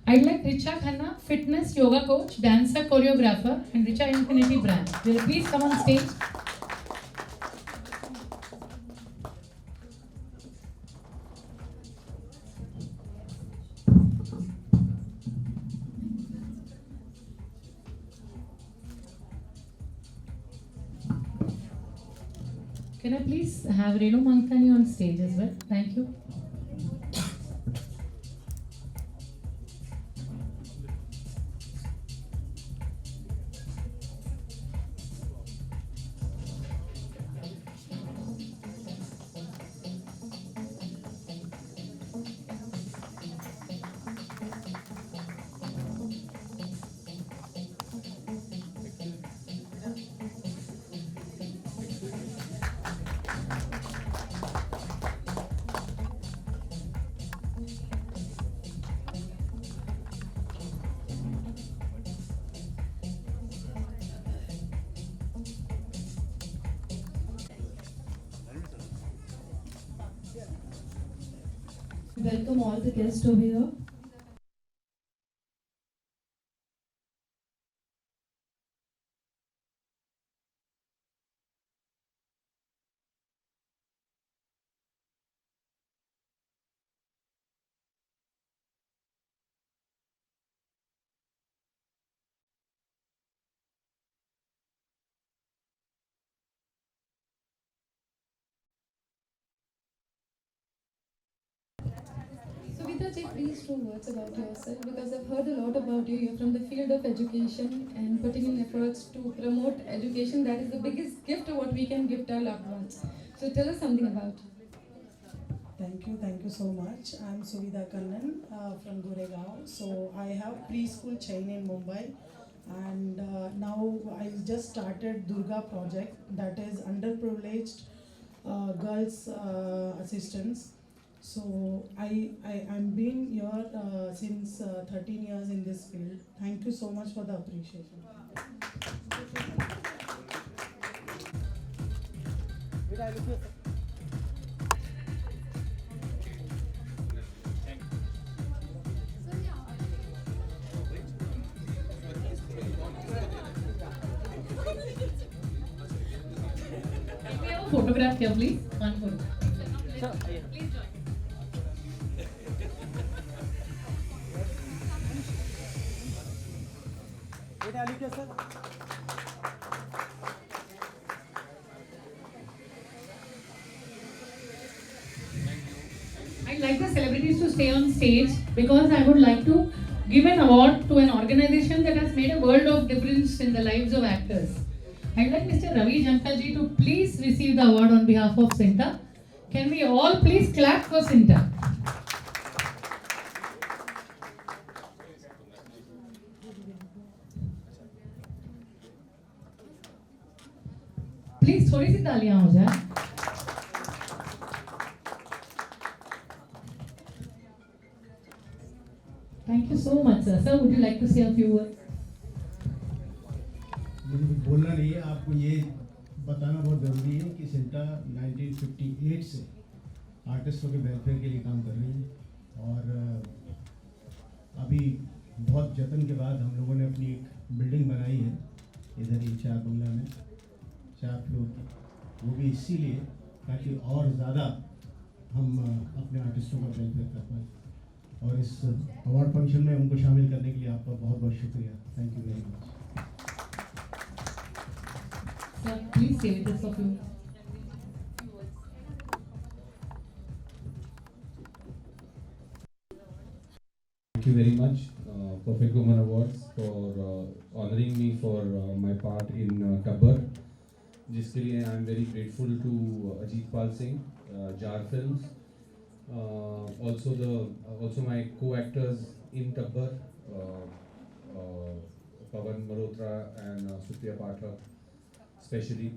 I'd like Richa Khanna, fitness yoga coach, dancer, choreographer, and Richa Infinity brand. Will you please come on stage? Can I please have Renu Mankani on stage as well? Thank you. Welcome all the guests over here. Suvita ji, please two words about yourself because I've heard a lot about you. You're from the field of education and putting in efforts to promote education. That is the biggest gift what we can give to our loved ones. So tell us something about you. Thank you so much. I'm Suvita Kannan from Goregaon. So I have preschool chain in Mumbai, and now I just started Durga project, that is underprivileged girls assistance. So I'm been here since 13 years in this field. Thank you so much for the appreciation. Can we have a photograph here, please? One photo. Please join. I'd like the celebrities to stay on stage because I would like to give an award to an organization that has made a world of difference in the lives of actors. I'd like Mr. Ravi Jankal ji to please receive the award on behalf of Cinta. Can we all please clap for Cinta? Please थोड़ी सी तालियां हो जाए. Thank you so much, sir. Sir, would you like to say a few words? मुझे कुछ बोलना नहीं है, आपको ये बताना बहुत ज़रूरी है कि सिंटा 1958 से आर्टिस्टों के वेलफेयर के लिए काम कर रही है और अभी बहुत जतन के बाद हम लोगों ने अपनी एक बिल्डिंग बनाई है इधर ही 4 बंगला में 4 फ्लोर की, वो भी इसीलिए ताकि और ज़्यादा हम अपने आर्टिस्टों का वेलफेयर कर पाए और इस अवार्ड फंक्शन में उनको शामिल करने के लिए आपका बहुत बहुत शुक्रिया. Thank you very much. Sir, please say with us a few. Thank you very much, Perfect Woman Awards, for honoring me for my part in Gabbar. जिसके लिए I am very grateful to Ajit Pal Singh, Jar Films, also my co-actors in Gabbar, Pawan Malhotra and Supriya Pathak, especially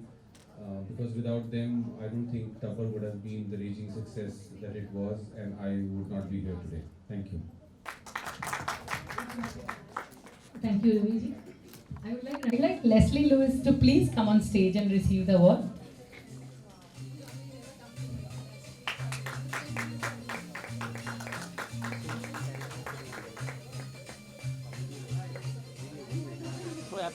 because without them I don't think Gabbar would have been the raging success that it was, and I would not be here today. Thank you. Thank you, Ravi ji. I'd like Leslie Lewis to please come on stage and receive the award. So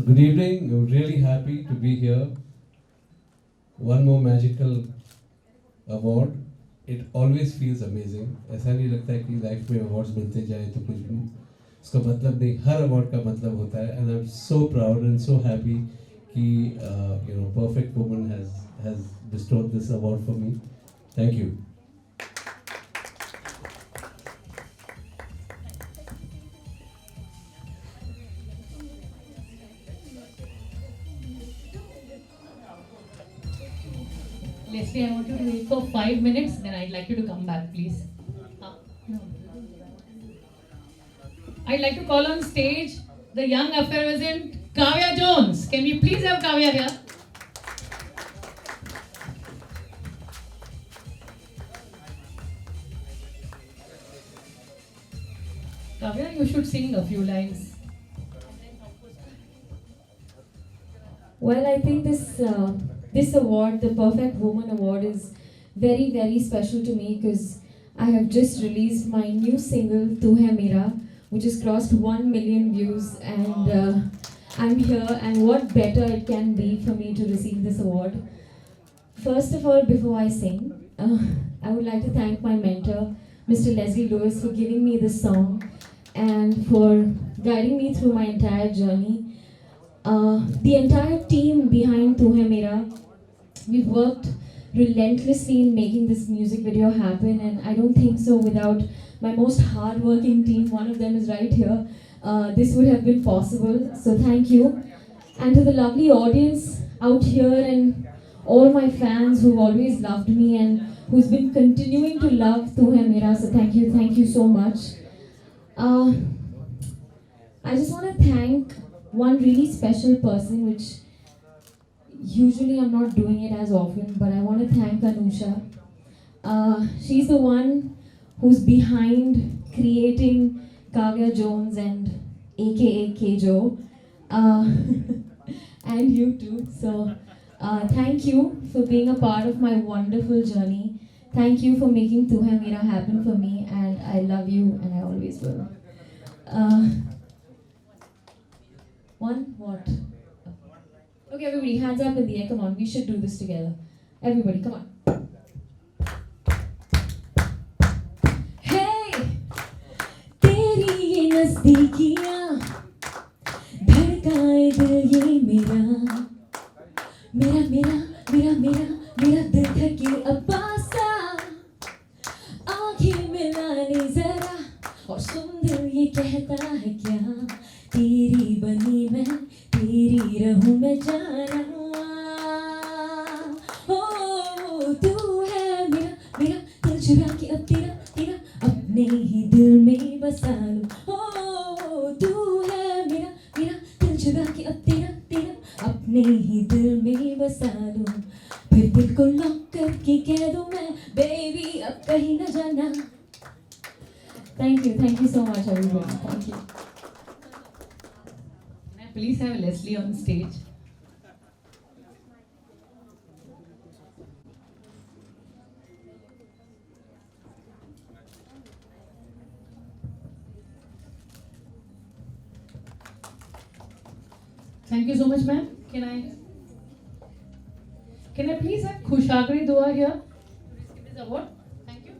good evening. I'm really happy to be here. One more magical award. It always feels amazing. ऐसा नहीं लगता है कि life में awards मिलते जाए तो कुछ भी उसका मतलब नहीं, हर अवार्ड का मतलब होता है. And I'm so proud and so happy कि Perfect Woman has bestowed this award for me. Thank you. Leslie, I want you to wait for 5 minutes, then I'd like you to come back, please. No. I'd like to call on stage the young effervescent Kavya Jones. Can we please have Kavya here? Kavya, you should sing a few lines. Well, I think this award, the Perfect Woman Award, is very, very special to me because I have just released my new single "Tu Hai Mera," which has crossed 1 million views, and I'm here. And what better it can be for me to receive this award? First of all, before I sing, I would like to thank my mentor, Mr. Leslie Lewis, for giving me this song and for guiding me through my entire journey. The entire team behind Tu Hai Mera, we've worked relentlessly in making this music video happen, and I don't think so without my most hard-working team. One of them is right here. This would have been possible, so thank you. And to the lovely audience out here and all my fans who've always loved me and who's been continuing to love Tu Hai Mera, so thank you so much. I just want to thank one really special person, which usually I'm not doing it as often, but I want to thank Anusha. She's the one who's behind creating Kavya Jones and AKA Kejo, and you too. So thank you for being a part of my wonderful journey. Thank you for making Tu Hai Mera happen for me, and I love you and I always will. What? Okay, everybody, hands up in the air. Come on, we should do this together. Everybody, come on. Hey, तेरी ये नज़दीकियाँ धड़काए दिल ये मेरा दिल धड़के अब पासा आँखें मिलाने जरा और सुन दिल ये कहता है क्या तेरी बनी मैं तेरी रहूं मैं जाना ओ तू है मेरा दिल चुरा के अब तेरा अपने ही दिल में बसा लूं ओ तू है मेरा दिल चुरा के अब तेरा अपने ही दिल में बसा लूं फिर दिल को लॉक करके कह दूं मैं बेबी अब कहीं न जाना Thank you so much everybody. Thank you. Can I please have Leslie on stage? Thank you so much, ma'am. Can I please have Khushagri Dua here to receive this award? Thank you.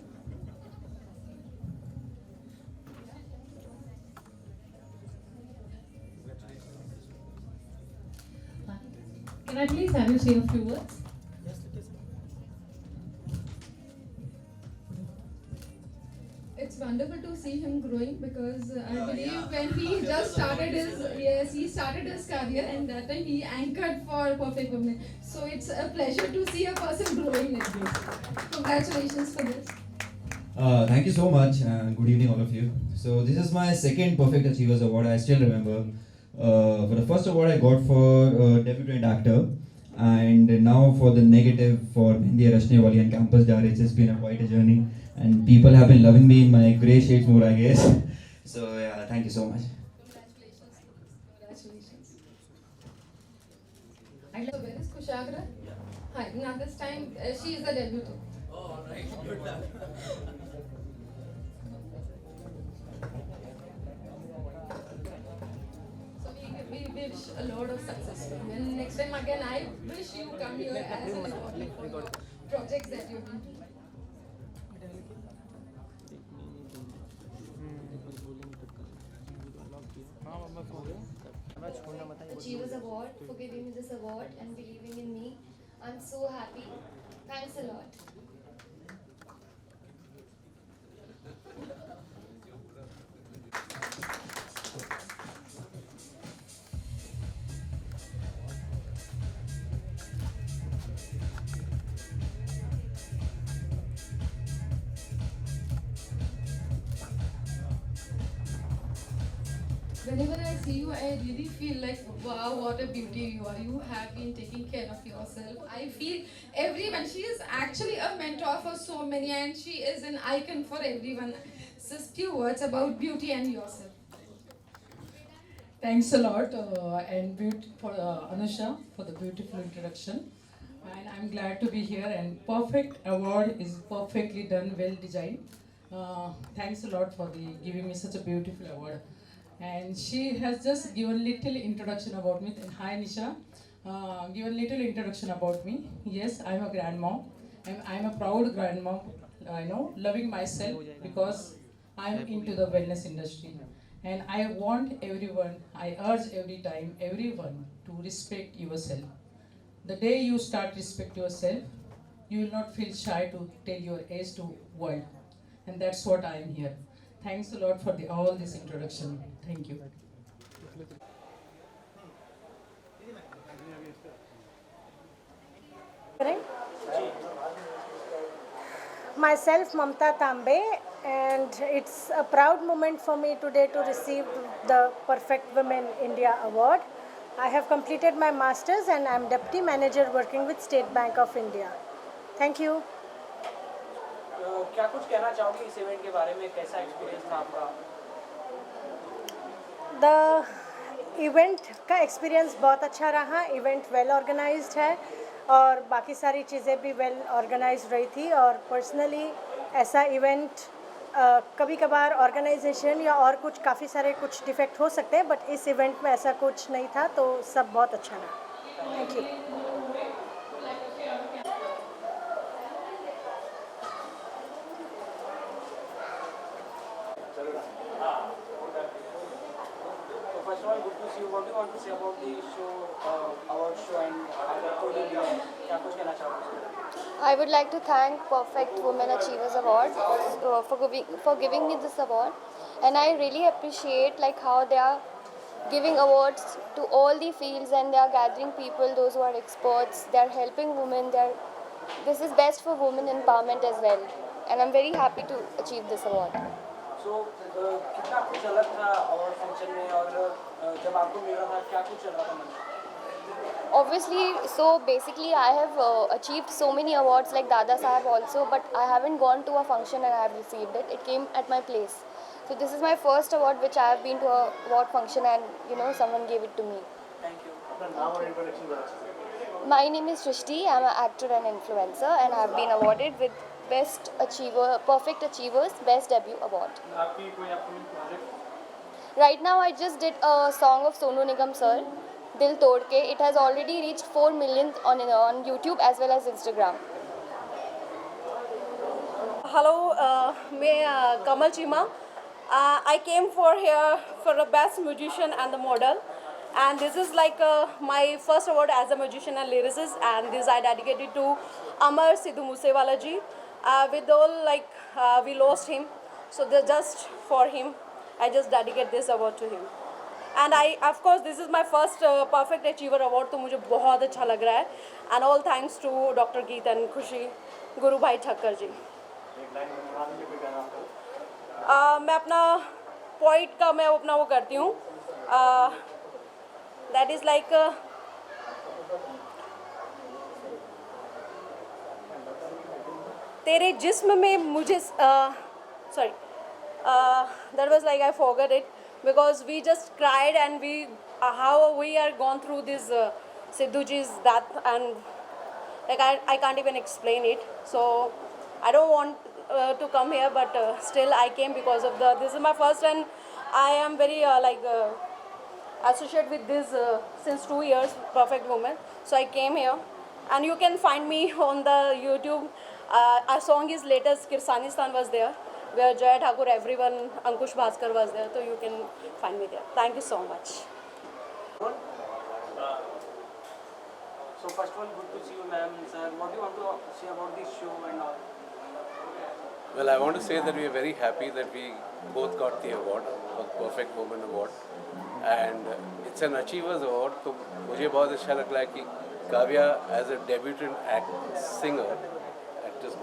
Can I please have you say a few words? It's wonderful to see him growing because I believe when he just started his career, and that time he anchored for Perfect Woman. So it's a pleasure to see a person growing like this. Congratulations for this. Thank you so much and good evening all of you. So this is my second Perfect Achievers Award. I still remember. For the first award I got for debutant actor, and now for the negative for Mehndi Rashne Wali and Campus Dar. It's been quite a journey, and people have been loving me in my grey shades more, I guess. So yeah, thank you so much. Congratulations. I like So where is Kushagra? Hi. Now this time she is the debutant. So we wish a lot of success to you. And next time again, I wish you come here as an awardee for your projects that you've been doing. Achievers Award for giving me this award and believing in me. I'm so happy. Thanks a lot. Whenever I see you, I really feel like, wow, what a beauty you are. You have been taking care of yourself. I feel everyone, she is actually a mentor for so many, and she is an icon for everyone. Just few words about beauty and yourself. Thanks a lot, for Anusha for the beautiful introduction. And I'm glad to be here. And perfect award is perfectly done, well designed. Thanks a lot for the giving me such a beautiful award. And she has just given little introduction about me. And hi Nisha, given little introduction about me. Yes, I'm a grandmom. I'm a proud grandmom. Loving myself because I'm into the wellness industry. And I want everyone, I urge every time, everyone to respect yourself. The day you start respect yourself, you will not feel shy to tell your age to world. And that's what I am here. Thanks a lot for all this introduction. Thank you. Myself, Mamta Tambe, and it's a proud moment for me today to receive the Perfect Women India Award. I have completed my master's and I'm deputy manager working with State Bank of India. Thank you. क्या कुछ कहना चाहोगे इस event के बारे में, कैसा experience था आपका? द इवेंट का एक्सपीरियंस बहुत अच्छा रहा. इवेंट वेल ऑर्गेनाइज्ड है और बाकी सारी चीज़ें भी वेल ऑर्गेनाइज्ड रही थी. और पर्सनली ऐसा इवेंट कभी कभार ऑर्गेनाइजेशन या और कुछ काफ़ी सारे कुछ डिफेक्ट हो सकते हैं, बट इस इवेंट में ऐसा कुछ नहीं था, तो सब बहुत अच्छा रहा. Thank you. First of all, good to see you. What do you want to say about the show, award show, and क्या कुछ कहना चाहोगे? I would like to thank Perfect Women Achievers Award for giving me this award, and I really appreciate like how they are giving awards to all the fields, and they are gathering people, those who are experts. They are helping women. This is best for women empowerment as well, and I'm very happy to achieve this award. So कितना कुछ अलग था award function में, और जब आपको मिल रहा था क्या कुछ चल रहा था मन में? Obviously, so basically I have achieved so many awards like Dada Saheb also, but I haven't gone to a function and I have received it. It came at my place. So this is my first award which I have been to a award function, and someone gave it to me. Thank you. अपना नाम और introduction बता. My name is Shrishti. I'm an actor and influencer, and I have been awarded with Best Achiever, Perfect Achievers Best Debut Award. आपकी कोई upcoming project? Right now I just did a song of Sonu Nigam sir, Dil Tod Ke. It has already reached 4 million on YouTube as well as Instagram. Hello, मैं Kamal Chima. I came here for the best musician and the model, and this is like my first award as a musician and lyricist, and this I dedicated to Amar Sidhu Moosewala ji. With all we lost him, so just for him I just dedicate this award to him. And of course this is my first Perfect Achiever award, तो मुझे बहुत अच्छा लग रहा है. And all thanks to Dr. Geet and Khushi, Guru Bhai Thakkar ji. मैं अपना poet का मैं अपना वो करती हूँ. That is like तेरे जिस्म में मुझे sorry, that was like I forgot it because we just cried and we how we are gone through this Sidhuji's that and like I can't even explain it. So I don't want to come here, but still I came because of this is my first and I am very associated with this since 2 years, Perfect Woman. So I came here, and you can find me on the YouTube. Our song is latest. Kirsanistan was there, where Jaya Thakur, everyone, Ankush Bhaskar was there. So you can find me there. Thank you so much. So first of all, good to see you, ma'am, sir. What do you want to say about this show and all? Well, I want to say that we are very happy that we both got the award, the Perfect Woman Award, and it's an Achievers Award. तो मुझे बहुत अच्छा लग रहा है कि Kavya as a debutant singer, actress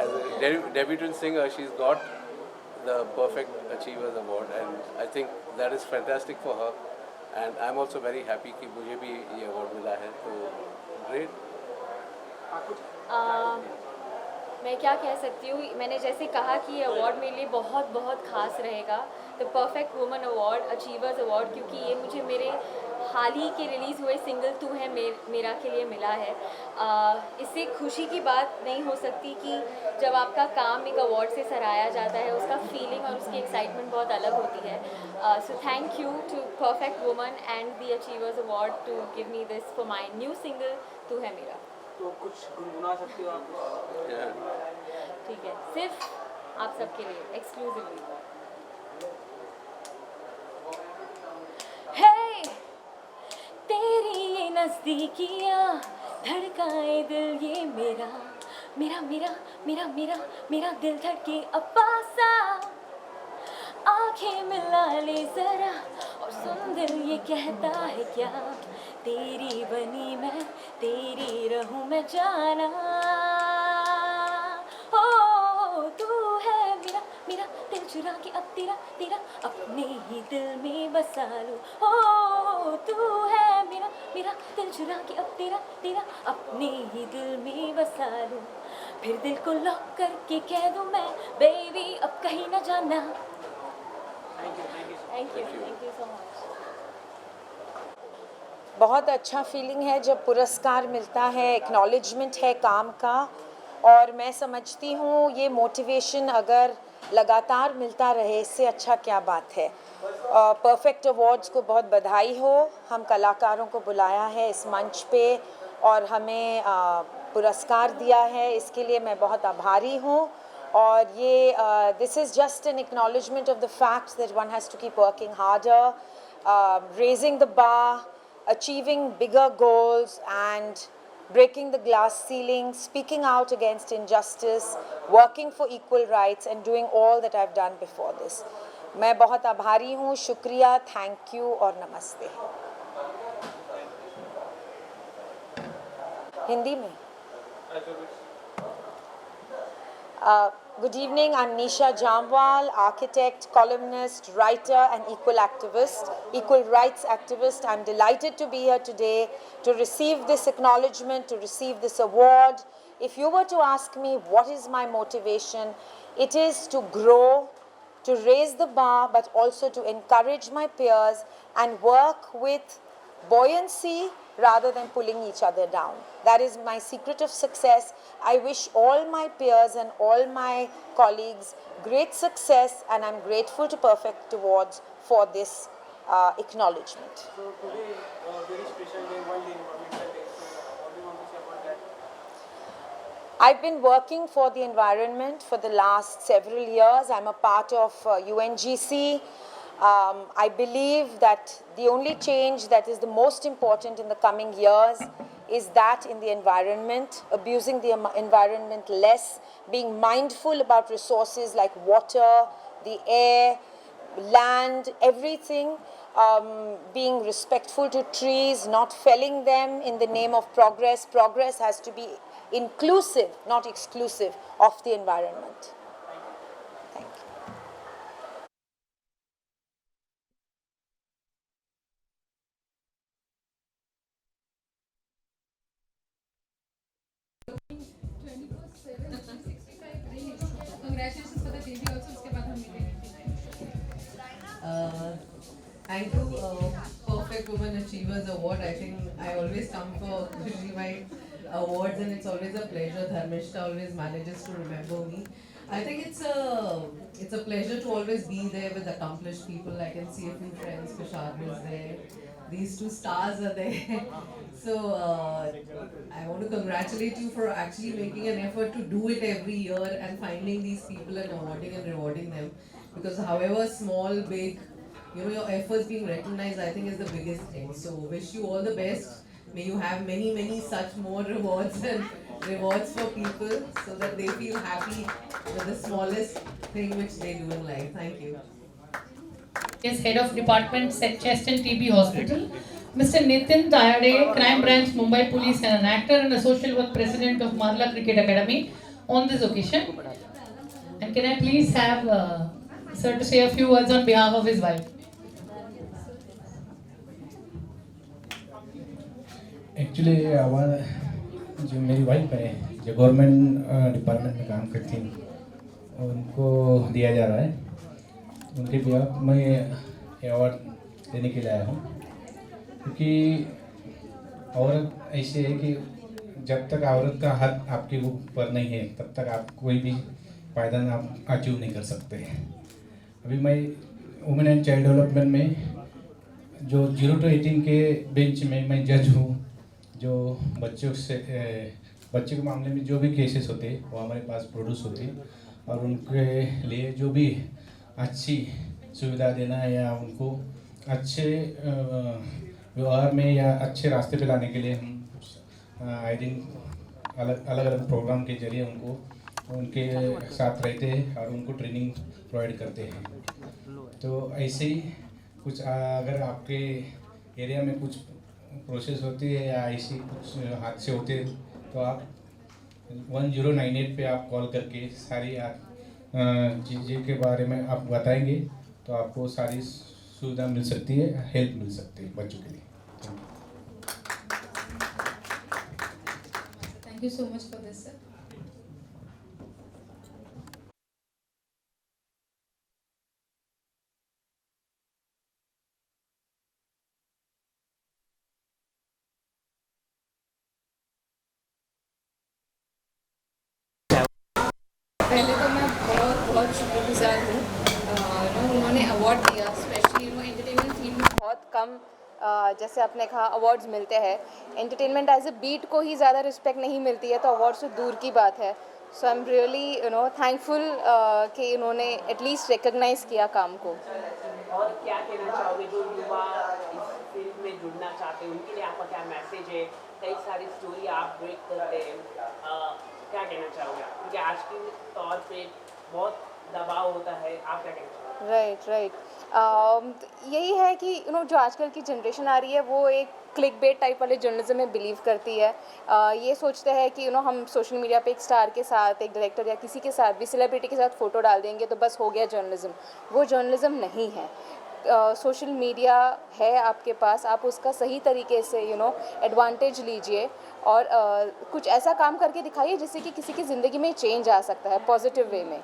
as a debutant singer, she's got the Perfect Achievers Award, and I think that is fantastic for her. And I'm also very happy कि मुझे भी ये award मिला है, तो great. मैं क्या कह सकती हूँ, मैंने जैसे कहा कि ये अवार्ड मेरे लिए बहुत बहुत ख़ास रहेगा, the perfect woman award, achievers award, क्योंकि ये मुझे मेरे हाल ही के रिलीज़ हुए सिंगल तू है मेरा के लिए मिला है। इससे खुशी की बात नहीं हो सकती कि जब आपका काम एक अवार्ड से सराहा जाता है, उसका फीलिंग और उसकी एक्साइटमेंट बहुत अलग होती है। So thank you to perfect woman and the achievers award to give me this for my new single तू है मेरा। तो कुछ गुनगुना सकती हो आप? ठीक है, सिर्फ आप सबके लिए एक्सक्लूसिवली। हे तेरी ये नज़दीकियाँ धड़काए दिल ये मेरा मेरा मेरा मेरा मेरा मेरा दिल धड़के अब पासा, आंखें मिला ले जरा और सुन दिल ये कहता है क्या, तेरी बनी मैं तेरी रहूं मैं जाना, ओ तू है मेरा मेरा दिल चुरा के अब तेरा तेरा अपने ही दिल में बसा लूं, ओ तू है मेरा मेरा दिल चुरा के अब तेरा तेरा अपने ही दिल में बसा लूं, फिर दिल को लॉक करके कह दूं मैं बेबी अब कहीं ना जाना। Thank you so much. बहुत अच्छा फीलिंग है जब पुरस्कार मिलता है, एक्नॉलेजमेंट है काम का, और मैं समझती हूँ ये मोटिवेशन अगर लगातार मिलता रहे इससे अच्छा क्या बात है। परफेक्ट अवार्ड्स को बहुत बधाई हो, हम कलाकारों को बुलाया है इस मंच पे और हमें पुरस्कार दिया है, इसके लिए मैं बहुत आभारी हूँ। और ये this is just an acknowledgement of the fact that one has to keep working harder, raising the bar, achieving bigger goals and breaking the glass ceiling, speaking out against injustice, working for equal rights and doing all that I've done before this. मैं बहुत आभारी हूँ, शुक्रिया, thank you और नमस्ते। हिंदी में Good evening, I'm Nisha Jamwal, architect, columnist, writer and equal rights activist. I'm delighted to be here today to receive this acknowledgement, to receive this award. If you were to ask me what is my motivation, it is to grow, to raise the bar, but also to encourage my peers and work with buoyancy rather than pulling each other down. That is my secret of success. I wish all my peers and all my colleagues great success, and I'm grateful to Perfect Awards for this acknowledgement. So today, very special day, World Environmental Day. So what do you want to say about that? I've been working for the environment for the last several years. I'm a part of UNGC. I believe that the only change that is the most important in the coming years is that in the environment, abusing the environment less, being mindful about resources like water, the air, land, everything, being respectful to trees, not felling them in the name of progress. Progress has to be inclusive, not exclusive of the environment. Thank you. Thank you, Perfect Woman Achievers Award. I think I always come for Khushi Bhai awards, and it's always a pleasure. Dharmishta always manages to remember me. I think it's a pleasure to always be there with accomplished people. I can see a few friends. Kushar is there. These two stars are there. So I want to congratulate you for actually making an effort to do it every year and finding these people and awarding and rewarding them. Because however small, big, your efforts being recognized, I think is the biggest thing. So wish you all the best. May you have many such more rewards and rewards for people so that they feel happy with the smallest thing which they do in life. Thank you. Yes, Head of Department Chest and TB Hospital. Mr. Nitin Dayade, Crime Branch, Mumbai Police, and an actor and a social work president of Marla Cricket Academy on this occasion. And can I please have sir to say a few words on behalf of his wife? Actually हमारा जो मेरी wife है जो government department में काम करती हैं उनको दिया जा रहा है, उनके बिहाफ मैं ये अवार्ड देने के लिए आया हूँ। क्योंकि औरत ऐसी है कि जब तक औरत का हक आपके ऊपर नहीं है तब तक आप कोई भी पायदान आप अचीव नहीं कर सकते। अभी मैं वुमेन एंड चाइल्ड डेवलपमेंट में जो 0 to 18 के बेंच में मैं जज हूँ। जो बच्चों के मामले में जो भी केसेस होते हैं वो हमारे पास प्रोड्यूस होते हैं और उनके लिए जो भी अच्छी सुविधा देना है या उनको अच्छे व्यवहार में या अच्छे रास्ते पे लाने के लिए हम आई थिंक अलग प्रोग्राम के जरिए उनको उनके साथ रहते हैं और उनको ट्रेनिंग प्रोवाइड करते हैं। तो ऐसे ही कुछ अगर आपके एरिया में कुछ प्रोसेस होती है या ऐसी कुछ हादसे होते हैं तो आप 1098 पे आप कॉल करके सारी चीज़ें के बारे में आप बताएंगे तो आपको सारी सुविधा मिल सकती है, हेल्प मिल सकती है बच्चों के लिए। Thank you so much for this, sir. पहले तो मैं बहुत शुक्रगुजार हूँ उन्होंने अवार्ड दिया, स्पेशली एंटरटेनमेंट फील्ड में बहुत कम जैसे आपने कहा अवार्ड्स मिलते हैं। एंटरटेनमेंट एज ए बीट को ही ज़्यादा रिस्पेक्ट नहीं मिलती है तो अवार्ड्स तो दूर की बात है। सो आई एम रियली थैंकफुल कि उन्होंने एटलीस्ट रिकग्नाइज किया काम को। और क्या कहना चाहोगे जो युवा इस फील्ड में जुड़ना चाहते हैं उनके लिए आपका क्या मैसेज है? कई सारी स्टोरी आप ब्रेक करते हैं, क्या कहना चाहोगे? क्योंकि आज के तौर पे बहुत दबाव होता है, आप क्या कहना चाहोगे? राइट यही है कि जो आजकल की जनरेशन आ रही है वो एक क्लिक बेट टाइप वाले जर्नलिज्म में बिलीव करती है। ये सोचते हैं कि हम सोशल मीडिया पे एक स्टार के साथ, एक डायरेक्टर या किसी के साथ भी, सेलिब्रिटी के साथ फ़ोटो डाल देंगे तो बस हो गया जर्नलिज्म। वो जर्नलिज्म नहीं है। सोशल मीडिया है आपके पास, आप उसका सही तरीके से एडवांटेज लीजिए और कुछ ऐसा काम करके दिखाइए जिससे कि किसी की ज़िंदगी में चेंज आ सकता है पॉजिटिव वे में।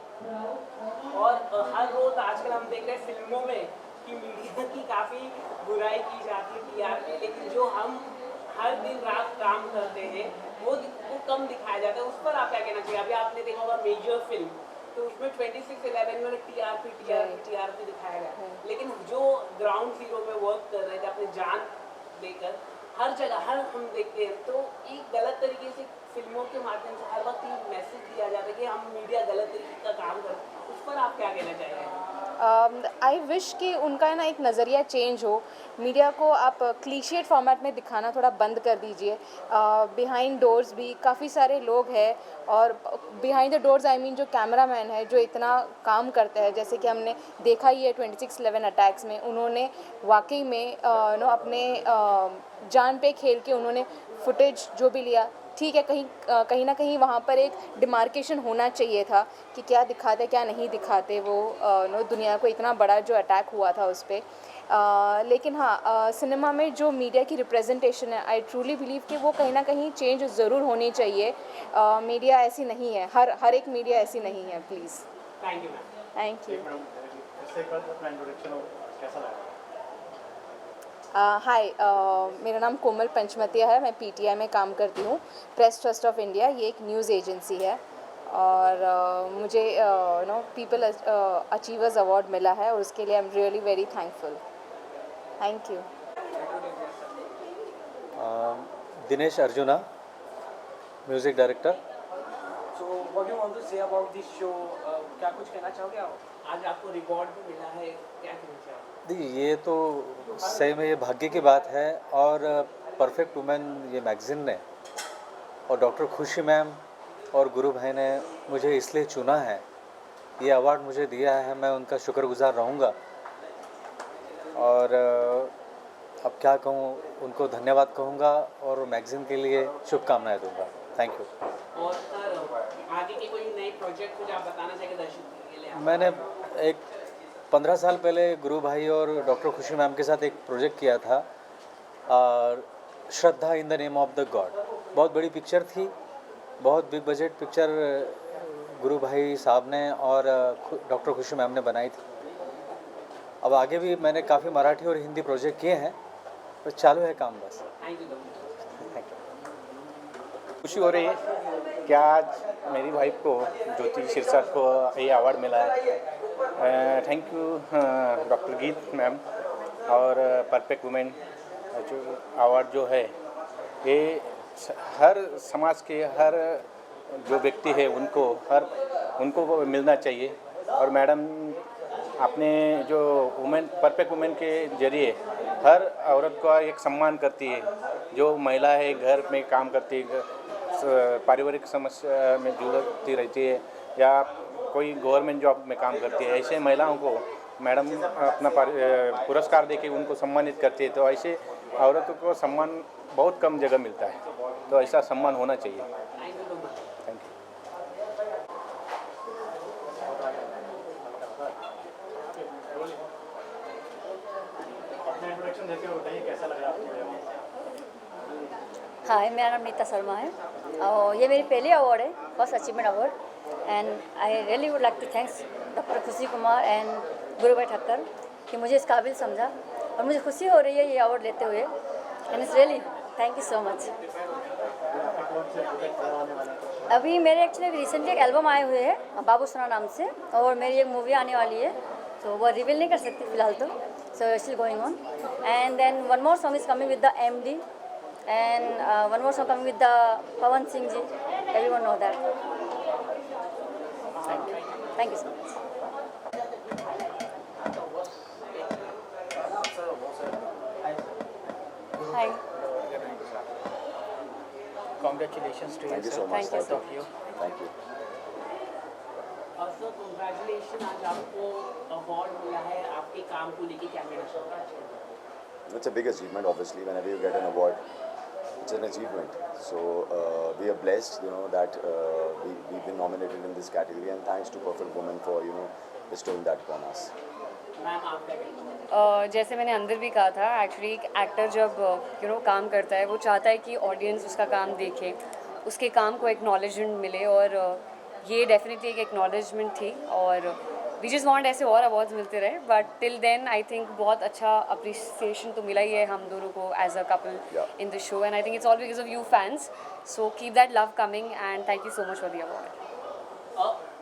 और हर रोज़ आजकल हम देख रहे हैं फिल्मों में कि मीडिया की काफ़ी बुराई की जाती है टीआर पे, लेकिन जो हम हर दिन रात काम करते हैं वो कम दिखाया जाता है। उस पर आप क्या कहना चाहिए? अभी आपने देखा होगा मेजर फिल्म, तो उसमें 26/11 में टीआरपी दिखाया गया, लेकिन जो ग्राउंड जीरो में वर्क कर रहे थे अपनी जान देकर हर जगह हम देखते हैं, तो एक गलत तरीके से फिल्मों के माध्यम से हर वक्त ये मैसेज दिया जाता है कि हम मीडिया गलत तरीके का काम करते हैं। उस पर आप क्या कहना चाहेंगे? आई विश कि उनका एक नज़रिया चेंज हो। मीडिया को आप क्लीशिएट फॉर्मेट में दिखाना थोड़ा बंद कर दीजिए। बिहाइंड डोर्स भी काफ़ी सारे लोग हैं और behind the doors I mean जो कैमरामैन है जो इतना काम करते हैं, जैसे कि हमने देखा ही है 26/11 अटैक्स में उन्होंने वाकई में अपने जान पे खेल के उन्होंने फुटेज जो भी लिया। ठीक है, कहीं ना कहीं वहाँ पर एक डिमार्केशन होना चाहिए था कि क्या दिखाते क्या नहीं दिखाते वो दुनिया को इतना बड़ा जो अटैक हुआ था उस पर। लेकिन हाँ, सिनेमा में जो मीडिया की रिप्रेजेंटेशन है, आई ट्रूली बिलीव कि वो कहीं ना कहीं चेंज ज़रूर होनी चाहिए। मीडिया ऐसी नहीं है, हर एक मीडिया ऐसी नहीं है। Please. Thank you. Thank you. Hi, मेरा नाम कोमल पंचमतिया है। मैं पीटीआई में काम करती हूँ। प्रेस ट्रस्ट ऑफ इंडिया ये एक न्यूज़ एजेंसी है और मुझे पीपल अचीवर्स अवार्ड मिला है और उसके लिए I am really very thankful. Thank you. Dinesh arjuna, music director. So what do you want to say about this show? क्या कुछ कहना चाहोगे आप? आज आपको रिवॉर्ड भी मिला है, क्या कहना चाहोगे? देखिए, ये तो सही में ये भाग्य की बात है और परफेक्ट वुमेन ये मैगज़ीन ने और डॉक्टर खुशी मैम और गुरु भाई ने मुझे इसलिए चुना है, ये अवार्ड मुझे दिया है, मैं उनका शुक्रगुजार रहूँगा। और अब क्या कहूँ, उनको धन्यवाद कहूँगा और मैगज़ीन के लिए शुभकामनाएं दूँगा। Thank you. और सर आगे के कोई नए प्रोजेक्ट कुछ आप बताना चाहेंगे दर्शकों के लिए? मैंने एक 15 साल पहले गुरु भाई और डॉक्टर खुशी मैम के साथ एक प्रोजेक्ट किया था, Shraddha in the name of the God. बहुत बड़ी पिक्चर थी, बहुत बिग बजट पिक्चर गुरु भाई साहब ने और डॉक्टर खुशी मैम ने बनाई थी। अब आगे भी मैंने काफ़ी मराठी और हिंदी प्रोजेक्ट किए हैं, तो चालू है काम बस। Thank you. खुशी हो रही है कि आज मेरी वाइफ को, ज्योति शीर्षक को ये अवार्ड मिला है। थैंक यू डॉक्टर गीत मैम और परफेक्ट वुमेन जो अवार्ड जो है ये हर समाज के हर जो व्यक्ति है उनको मिलना चाहिए। और मैडम अपने जो वुमेन परफेक्ट वुमेन के जरिए हर औरत का एक सम्मान करती है, जो महिला है घर में काम करती है, पारिवारिक समस्या में जूझती रहती है या कोई गवर्नमेंट जॉब में काम करती है, ऐसे महिलाओं को मैडम अपना पुरस्कार देके उनको सम्मानित करती है। तो ऐसे औरतों को सम्मान बहुत कम जगह मिलता है, तो ऐसा सम्मान होना चाहिए। Thank you. हाय, मेरा नाम नीता शर्मा है और ये मेरी पहली अवार्ड है, first achievement award. And I really would like to thanks doctor Khushi Kumar and गुरु भाई ठक्कर कि मुझे इस काबिल समझा और मुझे खुशी हो रही है ये अवार्ड लेते हुए। And it's really thank you so much. अभी मेरे एक्चुअली रिसेंटली एक एल्बम आए हुए हैं बाबू सोना नाम से, और मेरी एक मूवी आने वाली है, तो वो रिवील नहीं कर सकती फिलहाल तो। So still going on. And then one more song is coming with the MD and one more song coming with the Pawan Singh ji. Everyone know that. Thank you so much. Hi. Congratulations to you. Thank you so much. Both of you. Thank you. Sir congratulation, आज आपको award मिला है, आपके काम को लेके क्या कहना चाहोगे? It's a big achievement, obviously. Whenever you get an award, it's an achievement. So we are blessed, that we've been nominated in this category, and thanks to Perfect Woman for, bestowing that upon us. Ma'am आप क्या कहना? जैसे मैंने अंदर भी कहा था, actually एक एक्टर जब काम करता है वो चाहता है कि ऑडियंस उसका काम देखे, उसके काम को एक्नॉलेजमेंट मिले, और ये डेफिनेटली एक एक्नॉलेजमेंट थी। और वी जस्ट वांट ऐसे और अवार्ड्स मिलते रहे, but till then I think बहुत अच्छा अप्रिसिएशन तो मिला ही है हम दोनों को as a couple in this show, and I think it's all because of you fans. So keep that love coming and thank you so much for the award.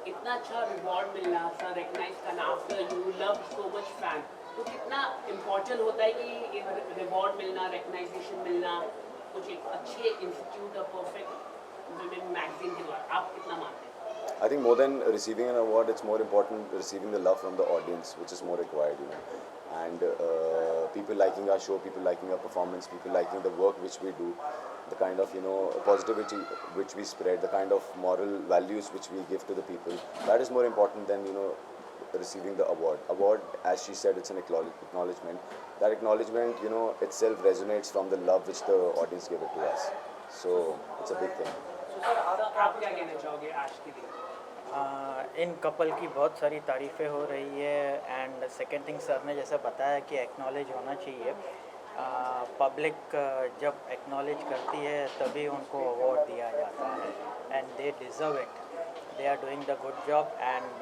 इतना अच्छा रिवॉर्ड मिलना, सर रिकग्नाइज करना after you love so much fan, तो कितना important होता है कि reward मिलना, रिकग्नाइजेशन मिलना कुछ एक अच्छे institute of perfect women magazine के द्वारा, आप कितना मानते हैं? I think more than receiving an award, it's more important receiving the love from the audience, which is more required, And people liking our show, people liking our performance, people liking the work which we do, the kind of, positivity which we spread, the kind of moral values which we give to the people. That is more important than, receiving the award. Award, as she said, it's an acknowledgement. That acknowledgement, itself resonates from the love which the audience gave it to us. So it's a big thing. आप क्या कहना चाहोगे आज के दिन? In couple की बहुत सारी तारीफ़ें हो रही है, एंड सेकेंड थिंग सर ने जैसा बताया कि एक्नॉलेज होना चाहिए। पब्लिक जब एक्नॉलेज करती है तभी उनको अवार्ड दिया जाता है, and they deserve it. They are doing the good job, and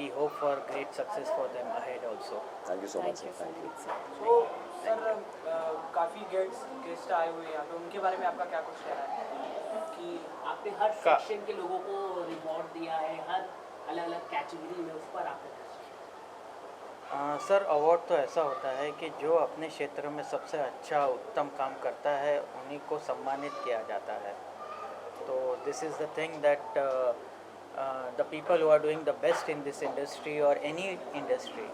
we hope for great success for them ahead also. Thank you so much. Thank you. तो सर काफ़ी गेस्ट आए हुए हैं तो उनके बारे में आपका क्या कुछ कहना है कि आपने हर सेक्शन के लोगों को रिवॉर्ड दिया है, हर अलग अलग कैटेगरी में, उस पर आपका सर अवार्ड तो ऐसा होता है कि जो अपने क्षेत्र में सबसे अच्छा उत्तम काम करता है उन्हीं को सम्मानित किया जाता है. तो this is the thing that the people who are doing the best in this industry or any industry,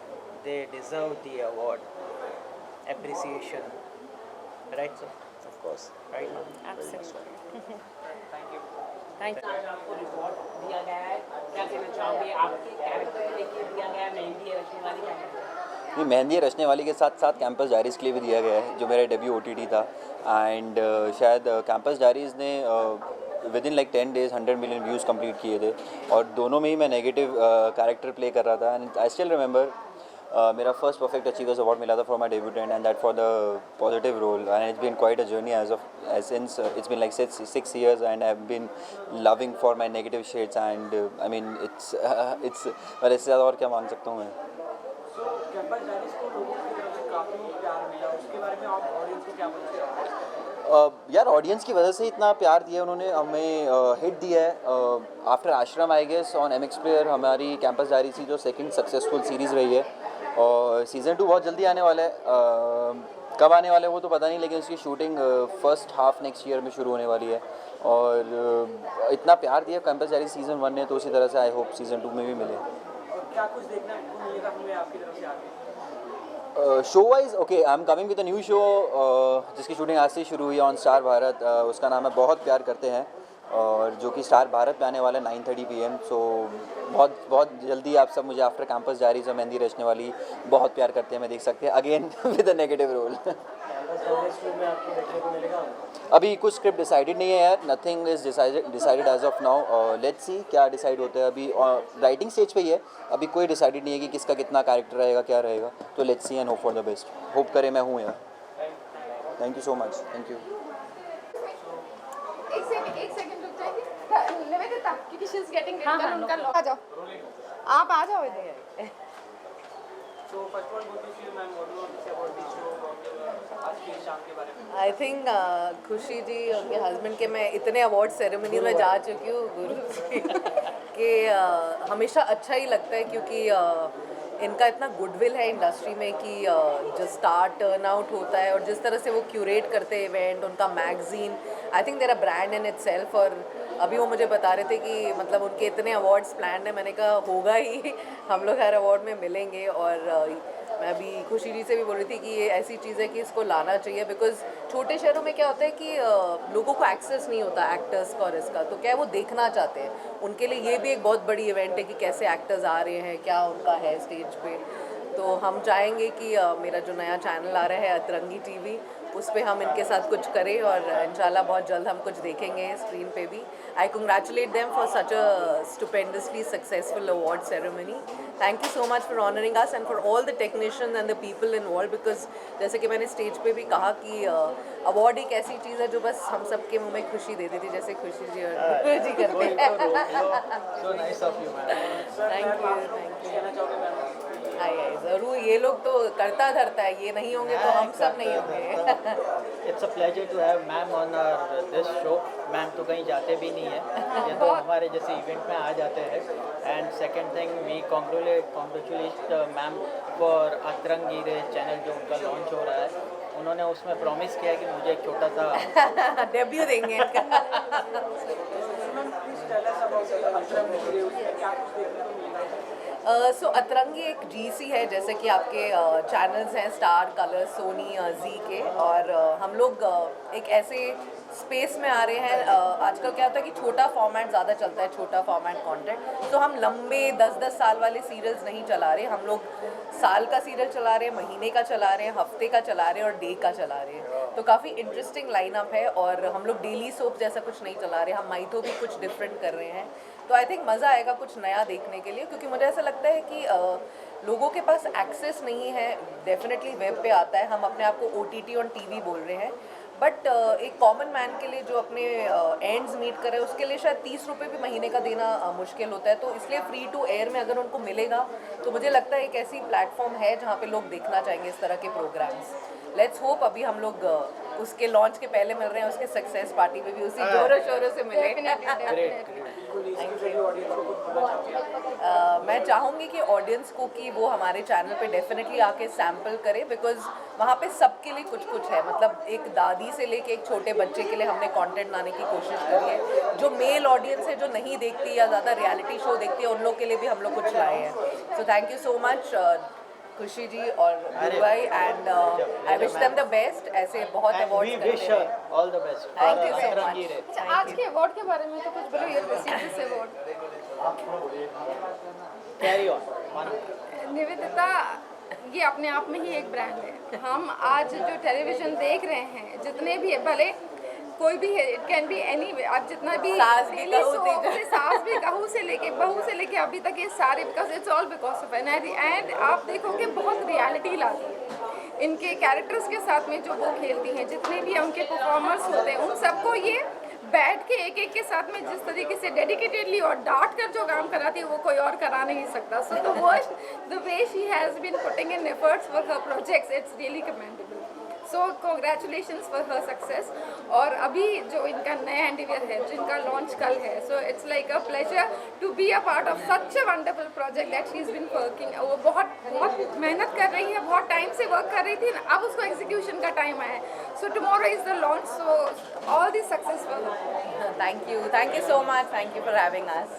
they deserve the award, appreciation, right sir? Of course. Right. Absolutely. Thank you. आज आपको reward दिया गया है, क्या कहना चाहोगे? आपके character को लेके दिया गया है, मेहंदी रचने वाली कैरेक्टर? ये मेहंदी रचने वाली के साथ साथ कैंपस डायरीज़ के लिए भी दिया गया है, जो मेरा डेब्यू OTT था. एंड शायद कैंपस डायरीज़ ने with in like 10 days 100 million views complete किए थे, और दोनों में ही मैं नेगेटिव कैरेक्टर प्ले कर रहा था. एंड आई स्टिल रिमेंबर मेरा फर्स्ट परफेक्ट अचीवर्स अवार्ड मिला था for my debutant, and that for the positive role. And it's been quite a journey since it's been like 6 years, and I've been loving for my negative shades, and I mean it's well, इससे ज़्यादा और क्या मांग सकता हूँ मैं. Campus diaries को लोगों की तरफ से काफ़ी प्यार मिला, उसके बारे में आप ऑडियंस को क्या बोलना चाहेंगे? यार ऑडियंस की वजह से इतना प्यार दिया उन्होंने हमें. हिट दिया है after Aashram I guess on MX Player. हमारी कैंपस डायरी थी जो सेकंड सक्सेसफुल सीरीज़ रही है, और सीज़न 2 बहुत जल्दी आने वाला है. कब आने वाला है वो तो पता नहीं, लेकिन उसकी shooting first half next year में शुरू होने वाली है. और इतना प्यार दिया कैंपस डायरी सीज़न 1 ने, तो उसी तरह से आई होप सीज़न 2 में भी मिले. क्या कुछ देखना मिलेगा हमें आपकी तरफ से आगे? Show wise okay, I am coming with a new show जिसकी शूटिंग आज से शुरू हुई है ऑन स्टार भारत. उसका नाम है बहुत प्यार करते हैं, और जो कि स्टार भारत पे आने वाला है 9:30 PM. सो बहुत जल्दी आप सब मुझे आफ्टर कैंपस डायरीज और मेहंदी रचने वाली बहुत प्यार करते हैं मैं देख सकते हैं again with a negative role. अभी कुछ स्क्रिप्ट डिसाइडेड नहीं है यार, nothing is decided as of now. Let's see क्या डिसाइड होता है. अभी राइटिंग स्टेज पे ही है, अभी कोई डिसाइडेड नहीं है कि किसका कितना कैरेक्टर रहेगा, क्या रहेगा. तो let's see and hope for the best. Hope करें मैं हूँ यार. Thank you so much. Thank you. एक सेकंड रुक जाएंगे, निवेदिता क्योंकि शी इज गेटिंग रेडी. उनका आ जाओ, आप आ जाओ इधर. So first one, what is your ma'am? What do you want to say about this show, about आज की शाम के बारे में? आई थिंक खुशी जी उनके हस्बैंड के मैं इतने अवार्ड सेरेमनी में जा चुकी हूँ गुरु जी कि हमेशा अच्छा ही लगता है, क्योंकि इनका इतना गुडविल है इंडस्ट्री में कि जो स्टार टर्न आउट होता है और जिस तरह से वो क्यूरेट करते हैं इवेंट, उनका magazine, I think they're a brand in itself. और अभी वो मुझे बता रहे थे कि मतलब उनके इतने अवार्ड्स प्लान है. मैंने कहा होगा ही, हम लोग हर अवार्ड में मिलेंगे. और मैं अभी खुशी जी से भी बोल रही थी कि ये ऐसी चीज़ है कि इसको लाना चाहिए, बिकॉज छोटे शहरों में क्या होता है कि लोगों को एक्सेस नहीं होता एक्टर्स का और इसका, तो क्या है वो देखना चाहते हैं. उनके लिए ये भी एक बहुत बड़ी इवेंट है कि कैसे एक्टर्स आ रहे हैं, क्या उनका है स्टेज पे. तो हम चाहेंगे कि मेरा जो नया चैनल आ रहा है अतरंगी TV, उस पर हम इनके साथ कुछ करें, और इंशाल्लाह बहुत जल्द हम कुछ देखेंगे स्क्रीन पे भी. I congratulate them for such a stupendously successful award ceremony. Thank you so much for honouring us and for all the technicians and the people involve, because जैसे कि मैंने स्टेज पे भी कहा कि अवार्ड एक ऐसी चीज़ है जो बस हम सबके मुंह में खुशी देती थी, जैसे खुशी जी और जी करते हैं. आई ज़रूर, ये लोग तो करता धरता है, ये नहीं होंगे तो हम सब नहीं होंगे. It's a pleasure to have ma'am on this show. Ma'am तो कहीं जाते भी नहीं है, ये तो हमारे जैसे इवेंट में आ जाते हैं. And second thing, we congratulate ma'am for Atrangi Re channel जो उनका लॉन्च हो रहा है. उन्होंने उसमें प्रॉमिस किया है कि मुझे एक छोटा सा डेब्यू देंगे. सो अतरंगी एक GC है, जैसे कि आपके चैनल्स हैं स्टार, कलर्स, सोनी, जी के, और हम लोग एक ऐसे स्पेस में आ रहे हैं. आजकल क्या होता है कि छोटा फॉर्मेट ज़्यादा चलता है, छोटा फॉर्मेट कंटेंट. तो हम लंबे 10-10 साल वाले सीरियल्स नहीं चला रहे, हम लोग साल का सीरियल चला रहे हैं, महीने का चला रहे हैं, हफ्ते का चला रहे हैं और डे का चला रहे हैं. तो काफ़ी इंटरेस्टिंग लाइनअप है, और हम लोग डेली सोप जैसा कुछ नहीं चला रहे, हम माइथो भी कुछ डिफरेंट कर रहे हैं. तो आई थिंक मज़ा आएगा कुछ नया देखने के लिए, क्योंकि मुझे ऐसा लगता है कि लोगों के पास एक्सेस नहीं है. डेफिनेटली वेब पे आता है, हम अपने आप को OTT और TV बोल रहे हैं, बट एक कॉमन मैन के लिए जो अपने एंड्स मीट करे उसके लिए शायद 30 रुपये भी महीने का देना मुश्किल होता है, तो इसलिए फ्री टू एयर में अगर उनको मिलेगा तो मुझे लगता है एक ऐसी प्लेटफॉर्म है जहाँ पे लोग देखना चाहेंगे इस तरह के प्रोग्राम्स। लेट्स होप अभी हम लोग उसके लॉन्च के पहले मिल रहे हैं, उसके सक्सेस पार्टी में भी उसी जोरों शोरों से मिले। मैं चाहूँगी कि ऑडियंस को कि वो हमारे चैनल पे डेफिनेटली आके सैम्पल करे, बिकॉज वहाँ पे सबके लिए कुछ कुछ है। मतलब एक दादी से लेके एक छोटे बच्चे के लिए हमने कंटेंट लाने की कोशिश करी है। जो मेल ऑडियंस है जो नहीं देखती या ज़्यादा रियलिटी शो देखती है उन लोग के लिए भी हम लोग कुछ लाए हैं। सो थैंक यू सो मच खुशी जी और गुरु भाई, and I wish them the best. ऐसे बहुत अवार्ड्स करते हैं। All the best. Thank you so much. आज के अवार्ड के बारे में तो कुछ बोलो, ये prestigious award. Carry on. Nivedita ये अपने आप में ही एक ब्रांड है। हम आज जो टेलीविजन देख रहे हैं जितने भी है, भले कोई भी है, इट कैन बी एनी, आप जितना भी सास भी कहू से लेके बहू से लेके अभी तक ये सारे, because it's all because of and आप देखोगे बहुत रियलिटी लाती है इनके कैरेक्टर्स के साथ में जो वो खेलती हैं। जितने भी उनके परफॉर्मर्स होते हैं उन सबको ये बैठ के एक एक के साथ में जिस तरीके से डेडिकेटेडली और डांट कर जो काम कराती है वो कोई और करा नहीं सकता। So the way she has been putting in efforts for her projects, it's really commendable. So congratulations for her success. और अभी जो इनका नया एंडिवियर है जिनका लॉन्च कल है, so it's like a pleasure to be a part of such a wonderful project that she is been working. वो बहुत मेहनत कर रही है, बहुत टाइम से वर्क कर रही थी, अब उसको एग्जीक्यूशन का टाइम आया है। So tomorrow is the launch, so all the success for her. Thank you so much, thank you for having us.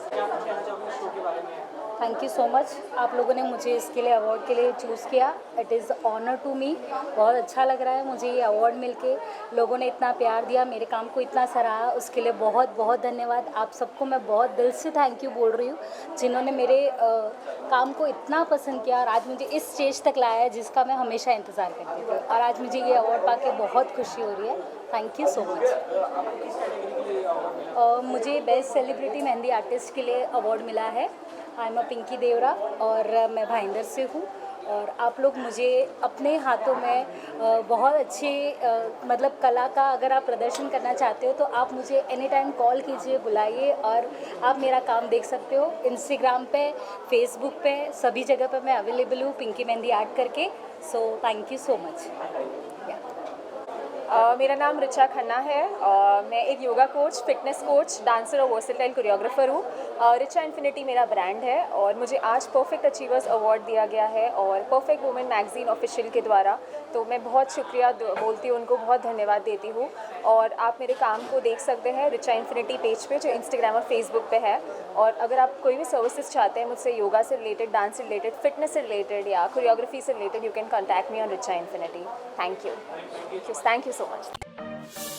Thank you so much. आप लोगों ने मुझे इसके लिए अवार्ड के लिए चूज़ किया। It is honour to me. बहुत अच्छा लग रहा है मुझे ये अवार्ड मिलके। लोगों ने इतना प्यार दिया, मेरे काम को इतना सराहा, उसके लिए बहुत बहुत धन्यवाद। आप सबको मैं बहुत दिल से थैंक यू बोल रही हूँ जिन्होंने मेरे काम को इतना पसंद किया और आज मुझे इस स्टेज तक लाया है जिसका मैं हमेशा इंतज़ार करती थी। और आज मुझे ये अवार्ड पाके बहुत खुशी हो रही है। Thank you so much. मुझे बेस्ट सेलिब्रिटी मेहंदी आर्टिस्ट के लिए अवार्ड मिला है। आई एम पिंकी देवरा और मैं भाईंदर से हूँ। और आप लोग मुझे अपने हाथों में बहुत अच्छे मतलब कला का अगर आप प्रदर्शन करना चाहते हो तो आप मुझे एनी टाइम कॉल कीजिए, बुलाइए और आप मेरा काम देख सकते हो। इंस्टाग्राम पे, फेसबुक पे, सभी जगह पे मैं अवेलेबल हूँ पिंकी मेहंदी आर्ट करके। सो थैंक यू सो मच। मेरा नाम रिचा खन्ना है। मैं एक yoga coach, fitness coach, dancer और वर्सेटाइल कोरियोग्राफर हूँ। रिचा इन्फिनिटी मेरा ब्रांड है और मुझे आज परफेक्ट अचीवर्स अवार्ड दिया गया है और परफेक्ट वुमेन मैगजीन ऑफिशियल के द्वारा। तो मैं बहुत शुक्रिया बोलती हूँ, उनको बहुत धन्यवाद देती हूँ। और आप मेरे काम को देख सकते हैं रिचा इन्फिनिटी पेज पे जो इंस्टाग्राम और फेसबुक पे है। और अगर आप कोई भी सर्विसेज चाहते हैं मुझसे, योगा से रिलेटेड, डांस से रिलेटेड, फिटनेस से रिलेटेड या कोरियोग्राफी से related, you can contact me on Richa infinity. Thank you so much.